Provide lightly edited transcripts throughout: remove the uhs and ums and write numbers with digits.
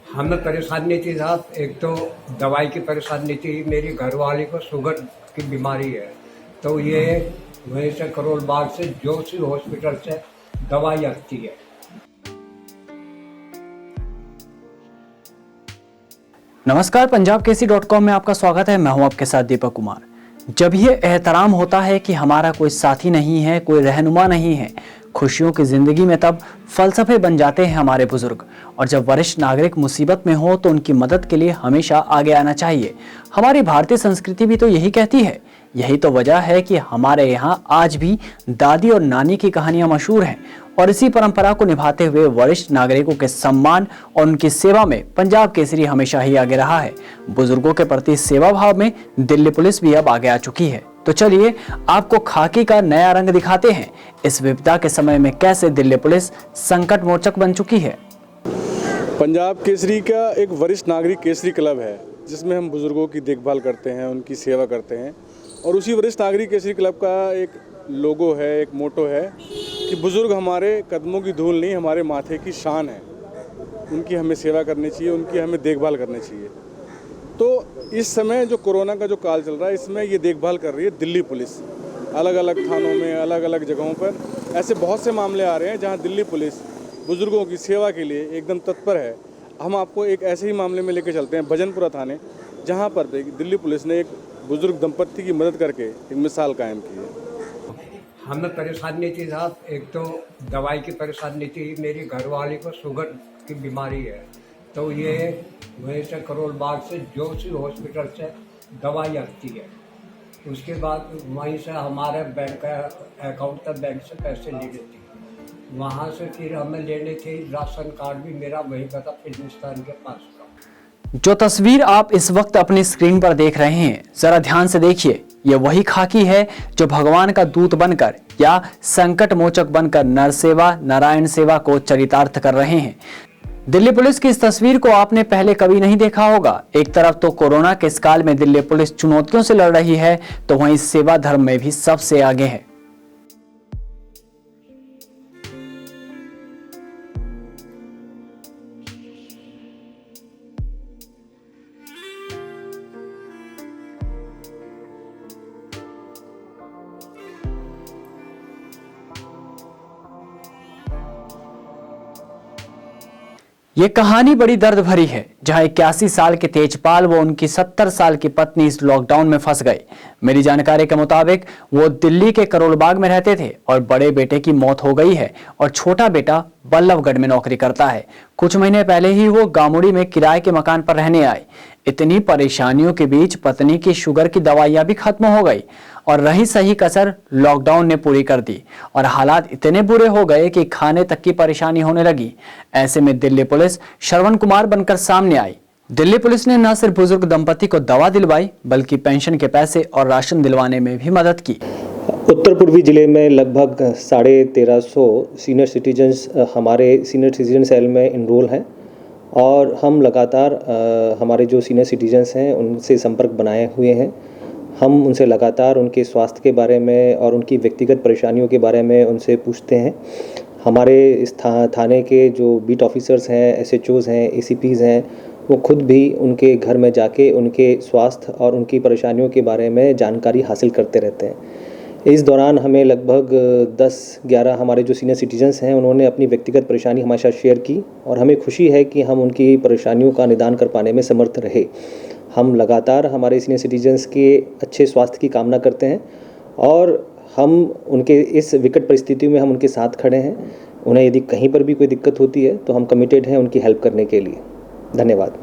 हमें परेशानी थी साहब, एक तो दवाई की परेशानी थी। मेरी घरवाली को शुगर की बीमारी है, तो ये वहीं से करोल बाग से जोशी हॉस्पिटल से दवाई आती है। नमस्कार, पंजाब केसरी .com में आपका स्वागत है। मैं हूं आपके साथ दीपक कुमार। जब ये एहतराम होता है कि हमारा कोई साथी नहीं है, कोई रहनुमा नहीं है खुशियों की जिंदगी में, तब फलसफे बन जाते हैं हमारे बुजुर्ग। और जब वरिष्ठ नागरिक मुसीबत में हो तो उनकी मदद के लिए हमेशा आगे आना चाहिए। हमारी भारतीय संस्कृति भी तो यही कहती है। यही तो वजह है कि हमारे यहाँ आज भी दादी और नानी की कहानियां मशहूर हैं। और इसी परंपरा को निभाते हुए वरिष्ठ नागरिकों के सम्मान और उनकी सेवा में पंजाब केसरी हमेशा ही आगे रहा है। बुजुर्गों के प्रति सेवा भाव में दिल्ली पुलिस भी अब आगे आ चुकी है। तो चलिए आपको खाकी का नया रंग दिखाते हैं। इस विपदा के समय में कैसे दिल्ली पुलिस संकट मोचक बन चुकी है। पंजाब केसरी का एक वरिष्ठ नागरिक केसरी क्लब है, जिसमें हम बुजुर्गों की देखभाल करते हैं, उनकी सेवा करते हैं। और उसी वरिष्ठ नागरिक केसरी क्लब का एक लोगो है, एक मोटो है कि बुजुर्ग हमारे कदमों की धूल नहीं, हमारे माथे की शान है। उनकी हमें सेवा करनी चाहिए, उनकी हमें देखभाल करनी चाहिए। तो इस समय जो कोरोना का जो काल चल रहा है, इसमें ये देखभाल कर रही है दिल्ली पुलिस। अलग अलग थानों में, अलग अलग जगहों पर ऐसे बहुत से मामले आ रहे हैं जहाँ दिल्ली पुलिस बुजुर्गों की सेवा के लिए एकदम तत्पर है। हम आपको एक ऐसे ही मामले में लेकर चलते हैं, भजनपुरा थाने, जहाँ पर दिल्ली पुलिस ने एक बुजुर्ग दंपत्ति की मदद करके एक मिसाल कायम की है। हमें परेशानी थी साहब, एक तो दवाई की परेशानी थी। मेरी घरवाली को शुगर की बीमारी है, तो ये वहीं से करोल बाग से जोशी हॉस्पिटल से दवाई आती है। उसके बाद वहीं से हमारे बैंक अकाउंट तक बैंक से पैसे ले लेती है। वहाँ से फिर हमें लेने थे राशन कार्ड भी मेरा वहीं का था, फिलिस्तान के पास का। जो तस्वीर आप इस वक्त अपनी स्क्रीन पर देख रहे हैं, जरा ध्यान से देखिए। ये वही खाकी है जो भगवान का दूत बनकर या संकट मोचक बनकर नर सेवा, नारायण सेवा को चरितार्थ कर रहे हैं। दिल्ली पुलिस की इस तस्वीर को आपने पहले कभी नहीं देखा होगा। एक तरफ तो कोरोना के इस काल में दिल्ली पुलिस चुनौतियों से लड़ रही है, तो वहीं सेवा धर्म में भी सबसे आगे है। ये कहानी बड़ी दर्द भरी है, जहां 81 साल के तेजपाल व उनकी 70 साल की पत्नी इस लॉकडाउन में फंस गए। मेरी जानकारी के मुताबिक वो दिल्ली के करोल बाग में रहते थे और बड़े बेटे की मौत हो गई है और छोटा बेटा बल्लभगढ़ में नौकरी करता है। कुछ महीने पहले ही वो गामुड़ी में किराए के मकान पर रहने आए। इतनी परेशानियों के बीच पत्नी की शुगर की दवाइयां भी खत्म हो गई और रही सही कसर लॉकडाउन ने पूरी कर दी और हालात इतने बुरे हो गए कि खाने तक की परेशानी होने लगी। ऐसे में दिल्ली पुलिस श्रवण कुमार बनकर सामने आई। दिल्ली पुलिस ने न सिर्फ बुजुर्ग दंपति को दवा दिलवाई, बल्कि पेंशन के पैसे और राशन दिलवाने में भी मदद की। उत्तर पूर्वी ज़िले में लगभग 1350 सीनियर सिटीजन्स हमारे सीनियर सिटीजन सेल में इनरोल हैं और हम लगातार हमारे जो सीनियर सिटीजन्स हैं उनसे संपर्क बनाए हुए हैं। हम उनसे लगातार उनके स्वास्थ्य के बारे में और उनकी व्यक्तिगत परेशानियों के बारे में उनसे पूछते हैं। हमारे इस थाने के जो बीट ऑफिसर्स हैं, SHOs हैं, ACPs हैं, वो खुद भी उनके घर में जाके उनके स्वास्थ्य और उनकी परेशानियों के बारे में जानकारी हासिल करते रहते हैं। इस दौरान हमें लगभग 10-11 हमारे जो सीनियर सिटीजन्स हैं उन्होंने अपनी व्यक्तिगत परेशानी हमारे साथ शेयर की और हमें खुशी है कि हम उनकी परेशानियों का निदान कर पाने में समर्थ रहे। हम लगातार हमारे सीनियर सिटीजन्स के अच्छे स्वास्थ्य की कामना करते हैं और हम उनके इस विकट परिस्थिति में हम उनके साथ खड़े हैं। उन्हें यदि कहीं पर भी कोई दिक्कत होती है तो हम कमिटेड हैं उनकी हेल्प करने के लिए। धन्यवाद।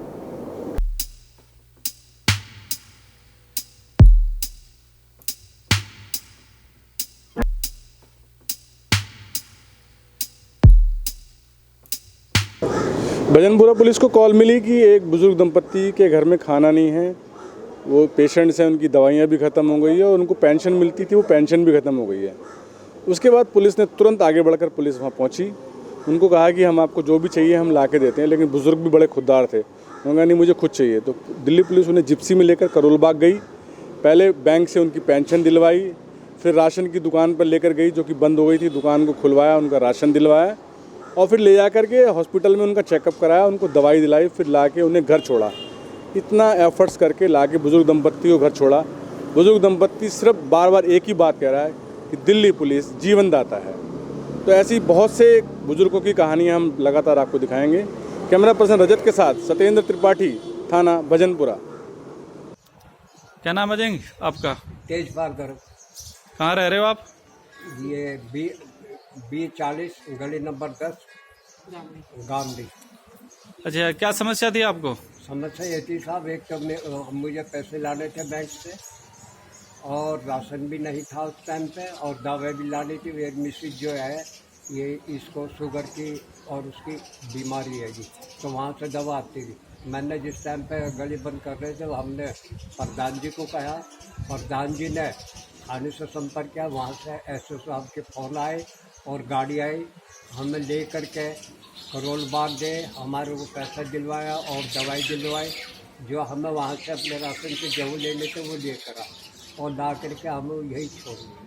भजनपुरा पुलिस को कॉल मिली कि एक बुजुर्ग दंपत्ति के घर में खाना नहीं है, वो पेशेंट्स हैं, उनकी दवाइयाँ भी ख़त्म हो गई है और उनको पेंशन मिलती थी, वो पेंशन भी ख़त्म हो गई है। उसके बाद पुलिस ने तुरंत आगे बढ़कर पुलिस वहाँ पहुँची। उनको कहा कि हम आपको जो भी चाहिए हम ला के देते हैं, लेकिन बुजुर्ग भी बड़े खुददार थे। उन्होंने कहा नहीं, मुझे खुद चाहिए। तो दिल्ली पुलिस उन्हें जिप्सी में लेकर करोल बाग गई। पहले बैंक से उनकी पेंशन दिलवाई, फिर राशन की दुकान पर लेकर गई जो कि बंद हो गई थी, दुकान को खुलवाया, उनका राशन दिलवाया। और फिर ले जा कर के हॉस्पिटल में उनका चेकअप कराया, उनको दवाई दिलाई, फिर ला के उन्हें घर छोड़ा। इतना एफर्ट्स करके ला के बुज़ुर्ग दंपत्ति को घर छोड़ा। बुज़ुर्ग दंपत्ति सिर्फ बार बार एक ही बात कह रहा है कि दिल्ली पुलिस जीवन दाता है। तो ऐसी बहुत से बुज़ुर्गों की कहानियाँ हम लगातार आपको दिखाएंगे। कैमरा पर्सन रजत के साथ सत्येंद्र त्रिपाठी, थाना भजनपुरा। क्या नाम है जिंग आपका? तेज पारकर, कहाँ रह रहे हो आप? ये B40 गली नंबर 10 गांधी। अच्छा, क्या समस्या थी आपको? समस्या ये थी साहब, एक तो मुझे पैसे लाने थे बैंक से और राशन भी नहीं था उस टाइम पे, और दवाई भी लानी थी। एक मिसेज जो है ये इसको शुगर की और उसकी बीमारी है जी, तो वहाँ से दवा आती थी। मैंने जिस टाइम पे गली बंद कर रहे थे हमने प्रधान जी को कहा, प्रधान जी ने थाने से संपर्क किया, वहाँ से एसओ साहब के फ़ोन आए और गाड़ी आई, हमें ले करके करोल बाग गए, हमारे को पैसा दिलवाया और दवाई दिलवाई। जो हमें वहाँ से अपने राशन के गेहूँ लेने थे वो लेकर आ और ला करके हमें यही छोड़ दिया।